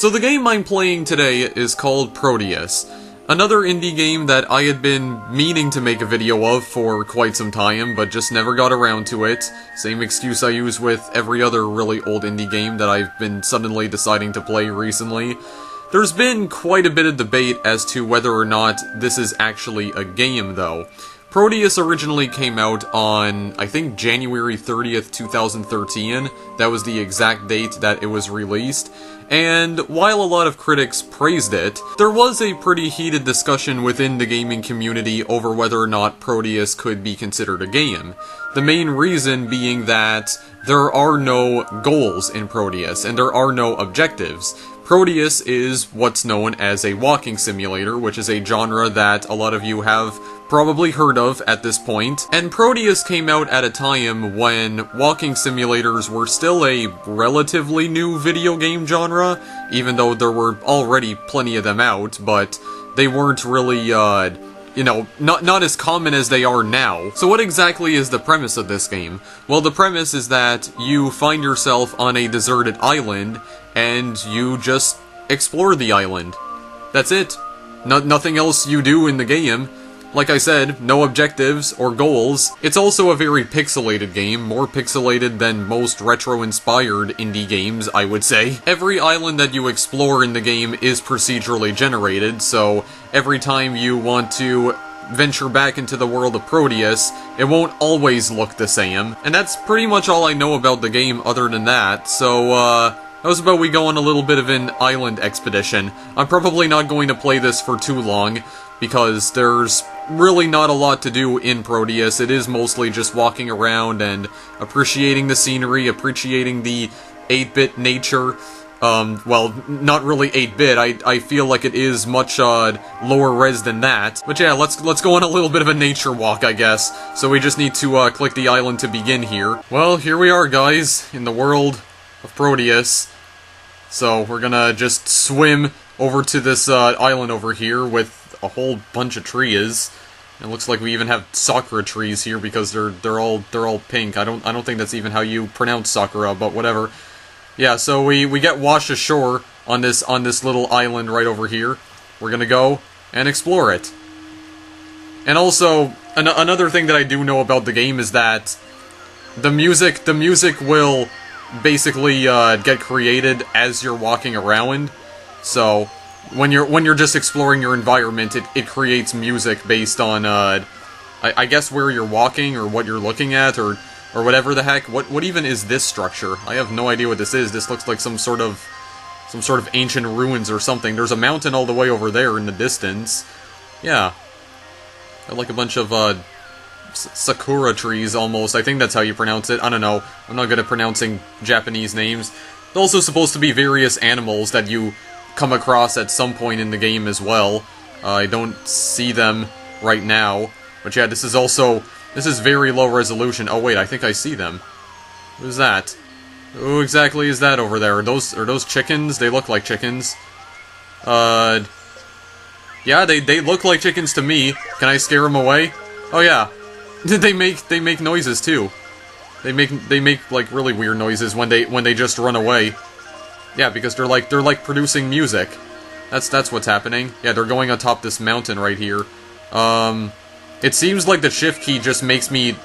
So the game I'm playing today is called Proteus, another indie game that I had been meaning to make a video of for quite some time, but just never got around to it. Same excuse I use with every other really old indie game that I've been suddenly deciding to play recently. There's been quite a bit of debate as to whether or not this is actually a game, though. Proteus originally came out on, I think, January 30th, 2013. That was the exact date that it was released. And while a lot of critics praised it, there was a pretty heated discussion within the gaming community over whether or not Proteus could be considered a game. The main reason being that there are no goals in Proteus, and there are no objectives. Proteus is what's known as a walking simulator, which is a genre that a lot of you have probably heard of at this point. And Proteus came out at a time when walking simulators were still a relatively new video game genre, even though there were already plenty of them out, but they weren't really, not as common as they are now. So what exactly is the premise of this game? Well, the premise is that you find yourself on a deserted island, and you just explore the island. That's it. Nothing else you do in the game. Like I said, no objectives or goals. It's also a very pixelated game, more pixelated than most retro-inspired indie games, I would say. Every island that you explore in the game is procedurally generated, so every time you want to venture back into the world of Proteus, it won't always look the same. And that's pretty much all I know about the game other than that, so, how's about we go on a little bit of an island expedition? I'm probably not going to play this for too long, because there's really not a lot to do in Proteus. It is mostly just walking around and appreciating the scenery, appreciating the 8-bit nature. Well, not really 8-bit, I feel like it is much, lower res than that. But yeah, let's go on a little bit of a nature walk, I guess. So we just need to, click the island to begin here. Well, here we are, guys, in the world of Proteus. So we're gonna just swim over to this, island over here with a whole bunch of trees. It looks like we even have sakura trees here because they're all pink. I don't think that's even how you pronounce sakura, but whatever. Yeah, so we get washed ashore on this little island right over here. We're gonna go and explore it. And also, another thing that I do know about the game is that the music will basically get created as you're walking around. So when you're just exploring your environment, it creates music based on I guess where you're walking or what you're looking at or whatever the heck. What even is this structure? I have no idea what this is. This looks like some sort of ancient ruins or something. There's a mountain all the way over there in the distance. Yeah. Got like a bunch of sakura trees almost. I think that's how you pronounce it. I don't know. I'm not good at pronouncing Japanese names. There's also supposed to be various animals that you come across at some point in the game as well. I don't see them right now. But yeah, this is very low resolution. Oh wait, I think I see them. Who's that? Who exactly is that over there? Are those chickens? They look like chickens. Yeah, they look like chickens to me. Can I scare them away? Oh yeah. They make noises too. They make like really weird noises when they just run away. Yeah, because they're like producing music. That's what's happening. Yeah, they're going atop this mountain right here. It seems like the shift key just makes me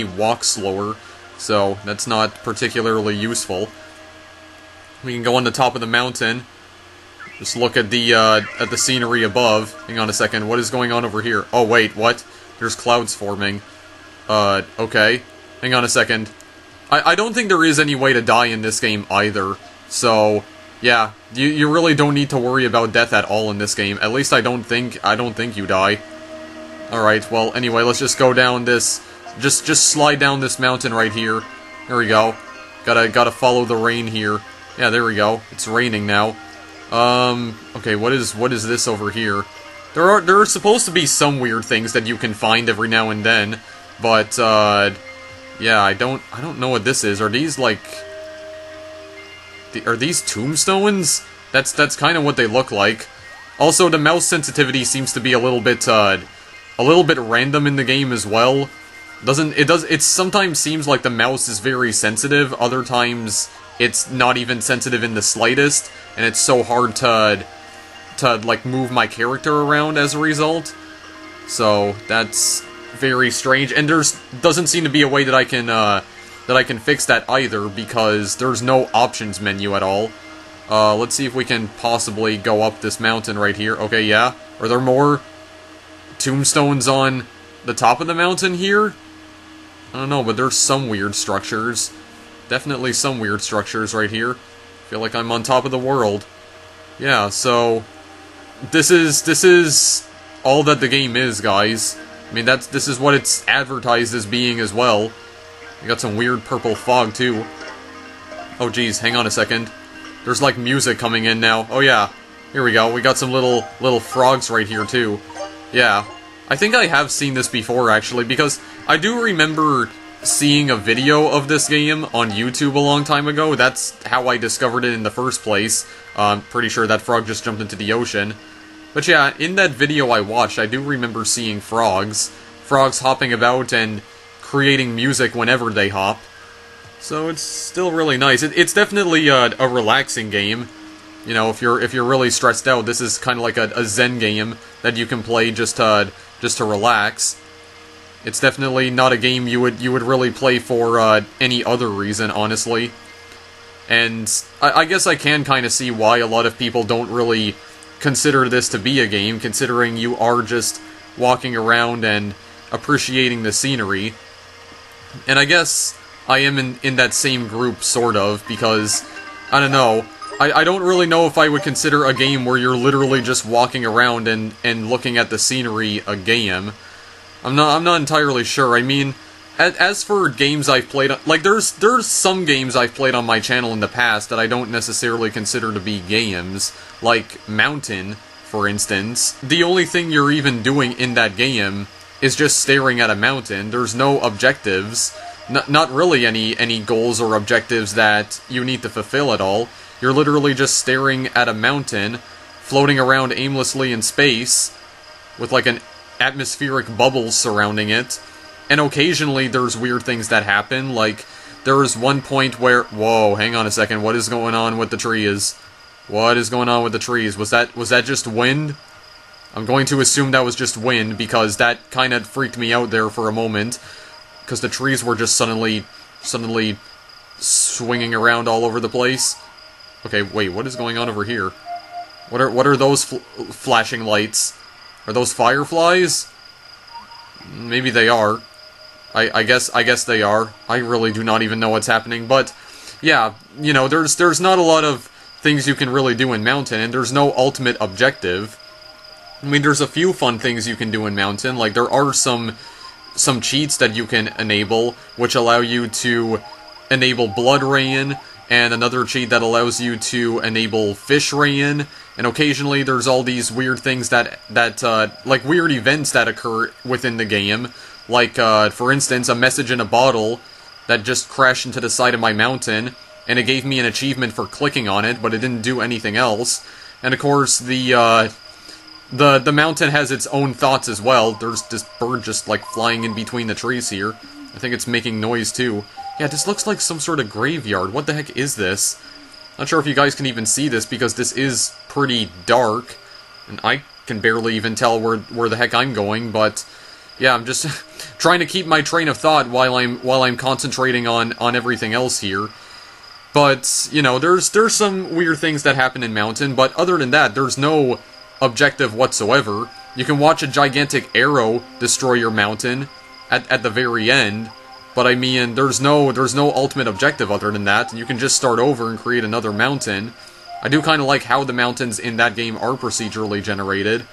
walk slower, so that's not particularly useful. We can go on the top of the mountain. Just look at the scenery above. Hang on a second. What is going on over here? Oh wait, what? There's clouds forming. Okay. Hang on a second. I don't think there is any way to die in this game either. So, yeah, you really don't need to worry about death at all in this game. At least I don't think you die. Alright, well, anyway, let's just go down this... Just slide down this mountain right here. There we go. Gotta follow the rain here. Yeah, there we go. It's raining now. Okay, what is this over here? There are supposed to be some weird things that you can find every now and then, but, yeah, I don't know what this is. Are these, like... Are these tombstones? That's kind of what they look like. Also, the mouse sensitivity seems to be a little bit random in the game as well. It sometimes seems like the mouse is very sensitive, other times it's not even sensitive in the slightest, and it's so hard to like move my character around as a result. So that's very strange, and doesn't seem to be a way that I can fix that either, because there's no options menu at all. Let's see if we can possibly go up this mountain right here. Okay, yeah. Are there more tombstones on the top of the mountain here? I don't know, but there's some weird structures. Definitely some weird structures right here. Feel like I'm on top of the world. Yeah, so this is all that the game is, guys. I mean, this is what it's advertised as being as well. We got some weird purple fog too. Oh geez, hang on a second. There's like music coming in now. Oh yeah, here we go. We got some little frogs right here too. Yeah, I think I have seen this before actually, because I do remember seeing a video of this game on YouTube a long time ago. That's how I discovered it in the first place. I'm pretty sure that frog just jumped into the ocean. But yeah, in that video I watched, I do remember seeing frogs hopping about and creating music whenever they hop. So it's still really nice. It's definitely a relaxing game. You know, if you're really stressed out, this is kind of like a zen game that you can play just to relax. It's definitely not a game you would really play for any other reason, honestly. And I guess I can kind of see why a lot of people don't really consider this to be a game, considering you are just walking around and appreciating the scenery. And I guess I am in that same group, sort of, because, I don't know, I don't really know if I would consider a game where you're literally just walking around and looking at the scenery a game. I'm not entirely sure. I mean, as for games I've played, like, there's some games I've played on my channel in the past that I don't necessarily consider to be games, like Mountain, for instance. The only thing you're even doing in that game is just staring at a mountain. There's no objectives, not really any goals or objectives that you need to fulfill at all. You're literally just staring at a mountain, floating around aimlessly in space, with like an atmospheric bubble surrounding it. And occasionally there's weird things that happen, like there was one point where... Whoa, hang on a second, what is going on with the trees? What is going on with the trees? Was that just wind? I'm going to assume that was just wind, because that kind of freaked me out there for a moment, because the trees were just suddenly swinging around all over the place. Okay, wait, what is going on over here? What are those flashing lights? Are those fireflies? Maybe they are. I guess they are. I really do not even know what's happening, but yeah, you know, there's not a lot of things you can really do in Mountain, and there's no ultimate objective. I mean, there's a few fun things you can do in Mountain, like there are some cheats that you can enable, which allow you to enable Blood Rain, and another cheat that allows you to enable Fish Rain, and occasionally there's all these weird things that like weird events that occur within the game, like, for instance, a message in a bottle that just crashed into the side of my mountain, and it gave me an achievement for clicking on it, but it didn't do anything else. And of course, the mountain has its own thoughts as well. There's this bird just, like, flying in between the trees here. I think it's making noise, too. Yeah, this looks like some sort of graveyard. What the heck is this? Not sure if you guys can even see this, because this is pretty dark. And I can barely even tell where the heck I'm going, but... yeah, I'm just trying to keep my train of thought while I'm concentrating on everything else here. But, you know, there's some weird things that happen in Mountain, but other than that, there's no objective whatsoever. You can watch a gigantic arrow destroy your mountain at the very end, but I mean, there's no ultimate objective other than that. You can just start over and create another mountain. I do kind of like how the mountains in that game are procedurally generated,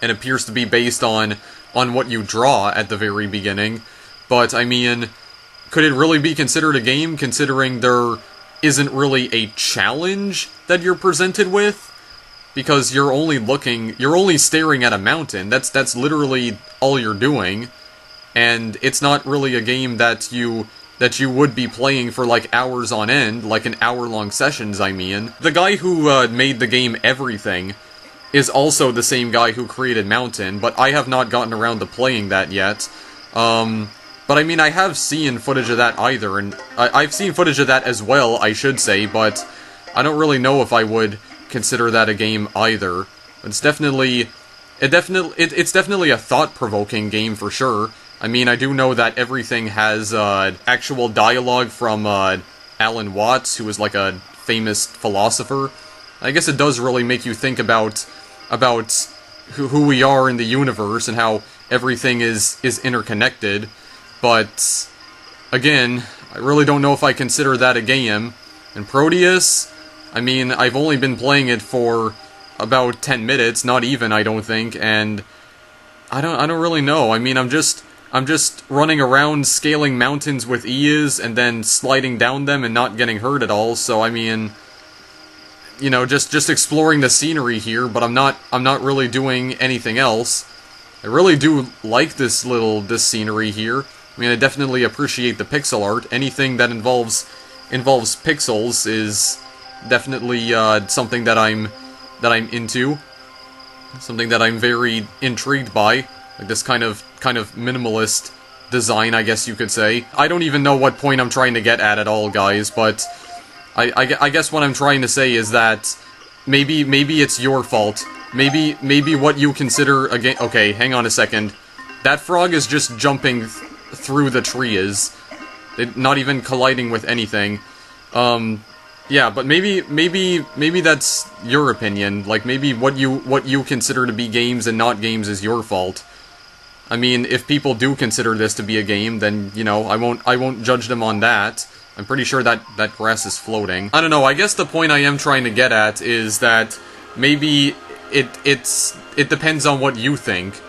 and appears to be based on what you draw at the very beginning. But, I mean, could it really be considered a game, considering there isn't really a challenge that you're presented with? Because you're only staring at a mountain. That's literally all you're doing. And it's not really a game that you would be playing for, like, hours on end, like in hour-long sessions, I mean. The guy who made the game Everything is also the same guy who created Mountain, but I have not gotten around to playing that yet. But But I mean, I have seen footage of that either, and I've seen footage of that as well, I should say, but I don't really know if I would consider that a game either. It's definitely a thought-provoking game for sure. I mean, I do know that everything has actual dialogue from Alan Watts, who is like a famous philosopher. I guess it does really make you think about who we are in the universe and how everything is interconnected. But again, I really don't know if I consider that a game. And Proteus, I mean, I've only been playing it for about 10 minutes, not even, I don't think, and I don't really know. I mean, I'm just running around scaling mountains with ease and then sliding down them and not getting hurt at all. So I mean, you know, just exploring the scenery here, but I'm not really doing anything else. I really do like this scenery here. I mean, I definitely appreciate the pixel art. Anything that involves pixels is definitely something that I'm into, something that I'm very intrigued by, like this kind of minimalist design, I guess you could say. I don't even know what point I'm trying to get at all, guys, but I guess what I'm trying to say is that maybe it's your fault. Maybe what you consider a game. Okay, hang on a second. That frog is just jumping through the trees, not even colliding with anything. Yeah, but maybe that's your opinion. Like, maybe what you consider to be games and not games is your fault. I mean, if people do consider this to be a game, then, you know, I won't judge them on that. I'm pretty sure that grass is floating. I don't know, I guess the point I am trying to get at is that maybe it depends on what you think.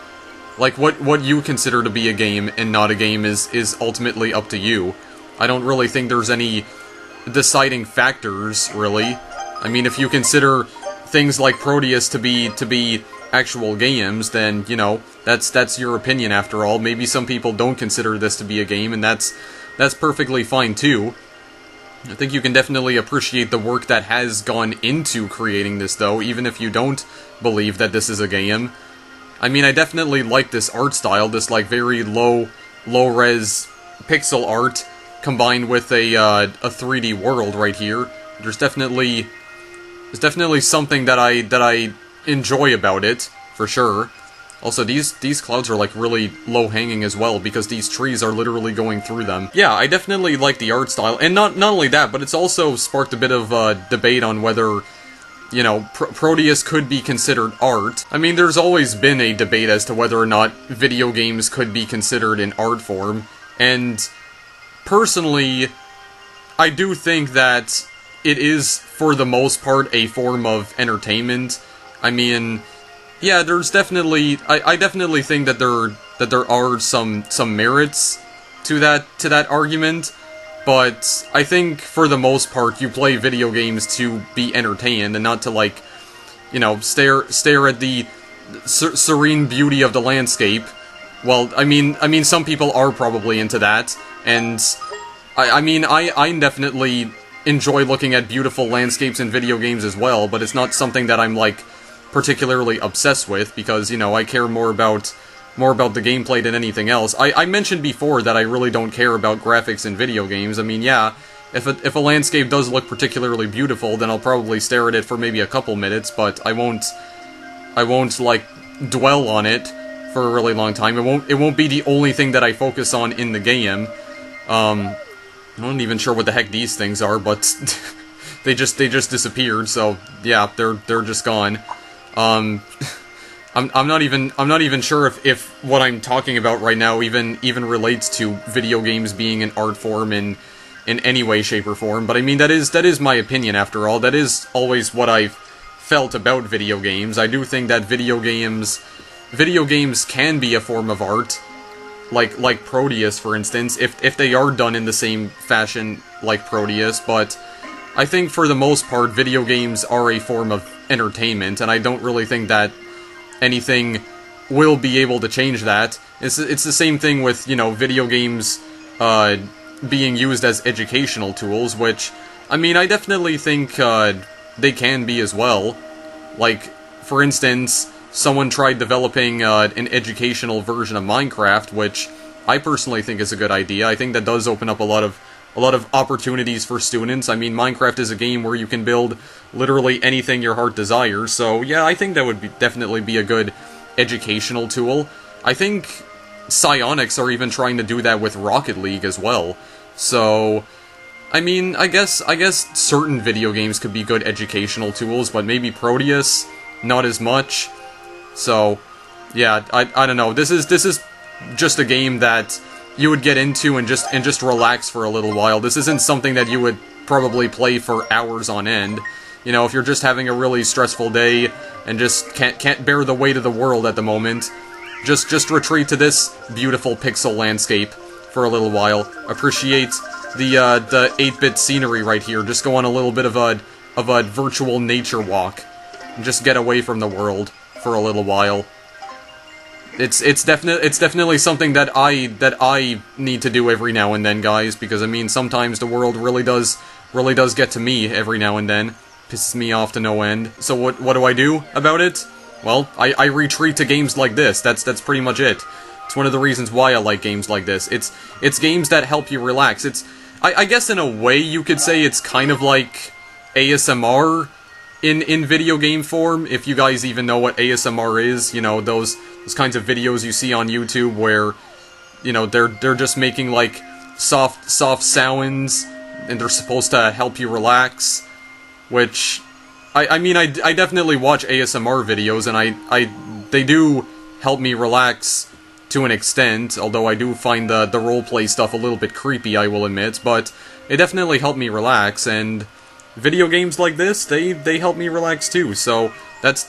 Like, what you consider to be a game and not a game is ultimately up to you. I don't really think there's any deciding factors, really. I mean, if you consider things like Proteus to be actual games, then, you know, that's your opinion after all. Maybe some people don't consider this to be a game, and that's perfectly fine too. I think you can definitely appreciate the work that has gone into creating this, though, even if you don't believe that this is a game. I mean, I definitely like this art style, this, like, very low-res pixel art, combined with a 3D world right here. There's definitely something that I enjoy about it, for sure. Also, these clouds are, like, really low-hanging as well, because these trees are literally going through them. Yeah, I definitely like the art style, and not only that, but it's also sparked a bit of debate on whether, you know, Proteus could be considered art. I mean, there's always been a debate as to whether or not video games could be considered an art form, and personally, I do think that it is, for the most part, a form of entertainment. I mean, yeah, there's definitely, I definitely think that there are some merits to that argument, but I think for the most part you play video games to be entertained and not to, like, you know, stare at the serene beauty of the landscape. Well, I mean some people are probably into that, and I mean I definitely enjoy looking at beautiful landscapes in video games as well, but it's not something that I'm, like, particularly obsessed with, because, you know, I care more about the gameplay than anything else. I mentioned before that I really don't care about graphics in video games. I mean, yeah, if a landscape does look particularly beautiful, then I'll probably stare at it for maybe a couple minutes, but I won't, like, dwell on it for a really long time. It won't be the only thing that I focus on in the game. I'm not even sure what the heck these things are, but they just disappeared, so yeah, they're just gone. I'm not even sure if what I'm talking about right now even relates to video games being an art form in any way, shape, or form. But I mean, that is my opinion after all. That is always what I've felt about video games. I do think that video games can be a form of art, like Proteus, for instance, if they are done in the same fashion like Proteus. But I think for the most part, video games are a form of entertainment, and I don't really think that anything will be able to change that. It's the same thing with, you know, video games being used as educational tools, which, I mean, I definitely think they can be as well. Like, for instance, someone tried developing an educational version of Minecraft, which I personally think is a good idea. I think that does open up a lot of opportunities for students. I mean, Minecraft is a game where you can build literally anything your heart desires, so yeah, I think that would definitely be a good educational tool. I think Psionics are even trying to do that with Rocket League as well. So, I mean, I guess certain video games could be good educational tools, but maybe Proteus, not as much. So, yeah, I don't know. This is just a game that you would get into and just relax for a little while. This isn't something that you would probably play for hours on end. You know, if you're just having a really stressful day and just can't bear the weight of the world at the moment, just retreat to this beautiful pixel landscape for a little while. Appreciate the 8-bit scenery right here. Just go on a little bit of a virtual nature walk and just get away from the world for a little while. It's definitely something that I need to do every now and then, guys, because I mean sometimes the world really does get to me every now and then. Pisses me off to no end. So what do I do about it? Well, I retreat to games like this. That's pretty much it. It's one of the reasons why I like games like this. It's games that help you relax. I guess in a way you could say it's kind of like ASMR in video game form, if you guys even know what ASMR is. You know, those kinds of videos you see on YouTube where, you know, they're just making like soft sounds and they're supposed to help you relax. Which, I mean, I definitely watch ASMR videos, and they do help me relax to an extent, although I do find the roleplay stuff a little bit creepy, I will admit, but it definitely helped me relax, and video games like this, they help me relax too, so that's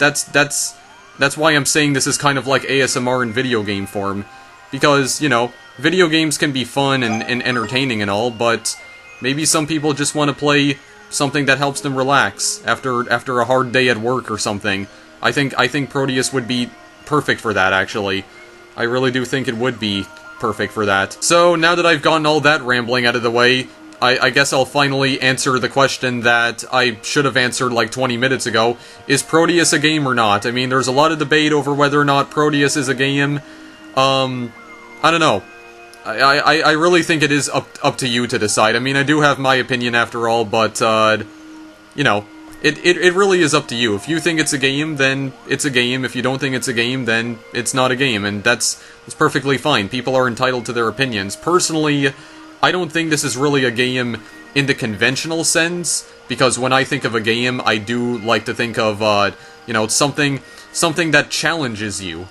why I'm saying this is kind of like ASMR in video game form, because, you know, video games can be fun and entertaining and all, but maybe some people just want to play something that helps them relax after a hard day at work or something. I think Proteus would be perfect for that, actually. I really do think it would be perfect for that. So, now that I've gotten all that rambling out of the way, I guess I'll finally answer the question that I should have answered like 20 minutes ago. Is Proteus a game or not? I mean, there's a lot of debate over whether or not Proteus is a game. I don't know. I really think it is up to you to decide. I mean, I do have my opinion after all, but, you know, it really is up to you. If you think it's a game, then it's a game. If you don't think it's a game, then it's not a game, and that's perfectly fine. People are entitled to their opinions. Personally, I don't think this is really a game in the conventional sense, because when I think of a game, I do like to think of, you know, something that challenges you.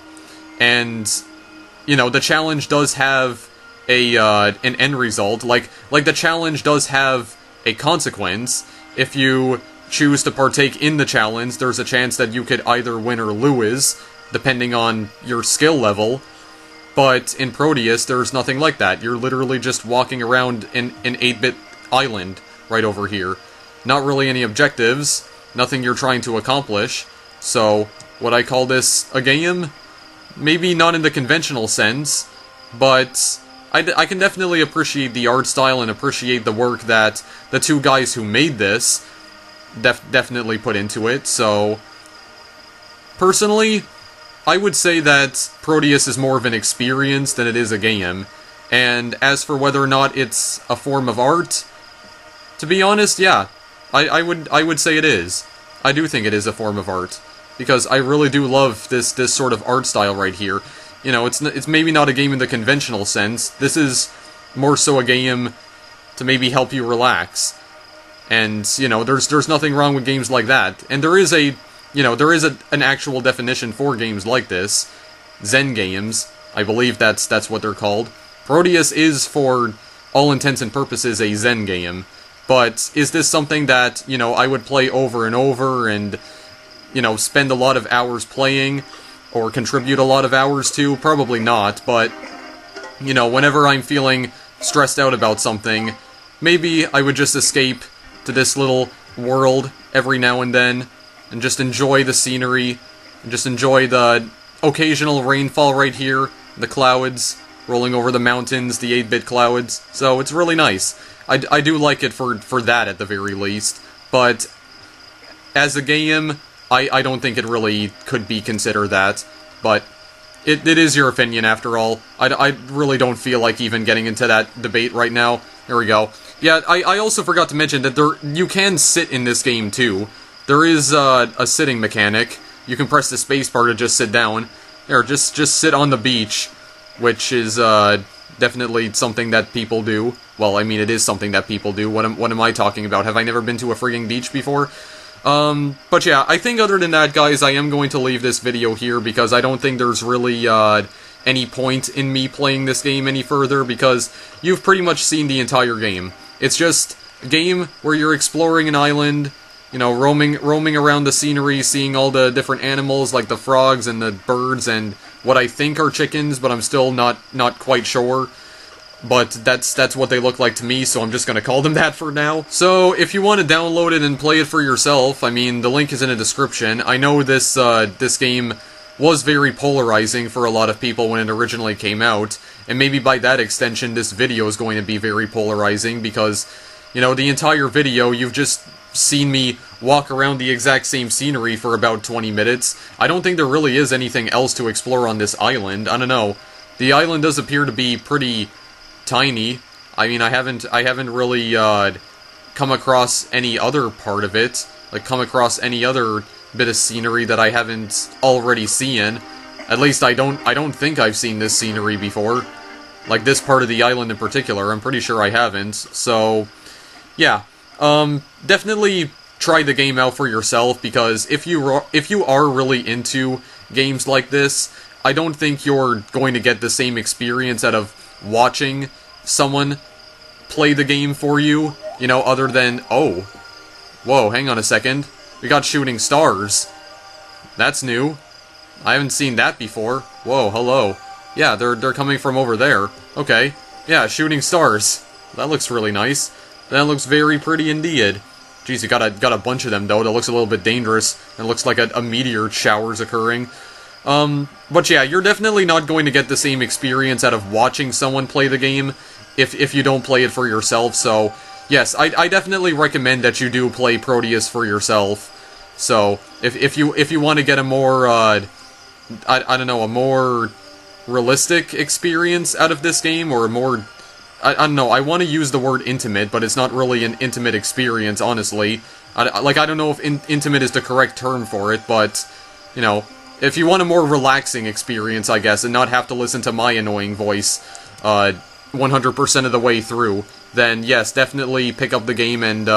And, you know, the challenge does have an end result, like the challenge does have a consequence. If you choose to partake in the challenge, there's a chance that you could either win or lose, depending on your skill level. But in Proteus, there's nothing like that. You're literally just walking around in an 8-bit island right over here. Not really any objectives, nothing you're trying to accomplish. So, would I call this a game? Maybe not in the conventional sense, but I can definitely appreciate the art style and appreciate the work that the two guys who made this definitely put into it, so personally, I would say that Proteus is more of an experience than it is a game, and as for whether or not it's a form of art, to be honest, yeah, I would say it is. I do think it is a form of art, because I really do love this sort of art style right here. You know, it's maybe not a game in the conventional sense. This is more so a game to maybe help you relax. And, you know, there's nothing wrong with games like that. And there is an actual definition for games like this. Zen games. I believe that's what they're called. Proteus is, for all intents and purposes, a Zen game. But is this something that, you know, I would play over and over and, you know, spend a lot of hours playing? Or contribute a lot of hours to? Probably not, but, you know, whenever I'm feeling stressed out about something, maybe I would just escape to this little world every now and then, and just enjoy the scenery, and just enjoy the occasional rainfall right here, the clouds rolling over the mountains, the 8-bit clouds, so it's really nice. I do like it for that at the very least, but as a game, I don't think it really could be considered that, but it is your opinion, after all. I really don't feel like even getting into that debate right now. There we go. Yeah, I also forgot to mention that you can sit in this game, too. There is a sitting mechanic. You can press the spacebar to just sit down. Or just sit on the beach, which is definitely something that people do. Well, I mean, it is something that people do. What am I talking about? Have I never been to a frigging beach before? But yeah, I think other than that, guys, I am going to leave this video here because I don't think there's really any point in me playing this game any further because you've pretty much seen the entire game. It's just a game where you're exploring an island, you know, roaming around the scenery, seeing all the different animals like the frogs and the birds and what I think are chickens, but I'm still not quite sure. But that's what they look like to me, so I'm just gonna call them that for now. So, if you want to download it and play it for yourself, I mean, the link is in the description. I know this game was very polarizing for a lot of people when it originally came out, and maybe by that extension, this video is going to be very polarizing, because, you know, the entire video, you've just seen me walk around the exact same scenery for about 20 minutes. I don't think there really is anything else to explore on this island. I don't know. The island does appear to be pretty tiny. I mean, I haven't really come across any other part of it, like come across any other bit of scenery that I haven't already seen. At least I don't think I've seen this scenery before. Like this part of the island in particular, I'm pretty sure I haven't. So, yeah. Definitely try the game out for yourself, because if you are really into games like this, I don't think you're going to get the same experience out of watching someone play the game for you, you know, other than, oh, whoa, hang on a second, we got shooting stars. That's new. I haven't seen that before. Whoa, hello. Yeah, they're coming from over there. Okay. Yeah, shooting stars. That looks really nice. That looks very pretty indeed. Jeez, you got a bunch of them, though. That looks a little bit dangerous. It looks like a meteor shower's occurring. But yeah, you're definitely not going to get the same experience out of watching someone play the game if you don't play it for yourself, so yes, I definitely recommend that you do play Proteus for yourself. So, if you want to get a more, I don't know, a more realistic experience out of this game, or a more, I don't know, I want to use the word intimate, but it's not really an intimate experience, honestly. I don't know if intimate is the correct term for it, but, you know, if you want a more relaxing experience, I guess, and not have to listen to my annoying voice 100% of the way through, then yes, definitely pick up the game and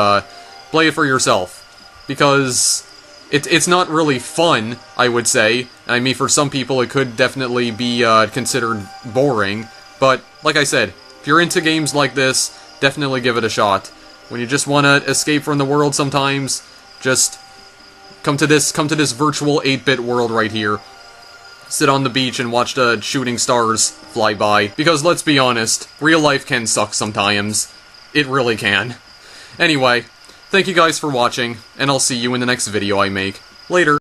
play it for yourself. Because it's not really fun, I would say. I mean, for some people it could definitely be considered boring, but like I said, if you're into games like this, definitely give it a shot. When you just want to escape from the world sometimes, just come to this virtual 8-bit world right here. Sit on the beach and watch the shooting stars fly by. Because let's be honest, real life can suck sometimes. It really can. Anyway, thank you guys for watching, and I'll see you in the next video I make. Later.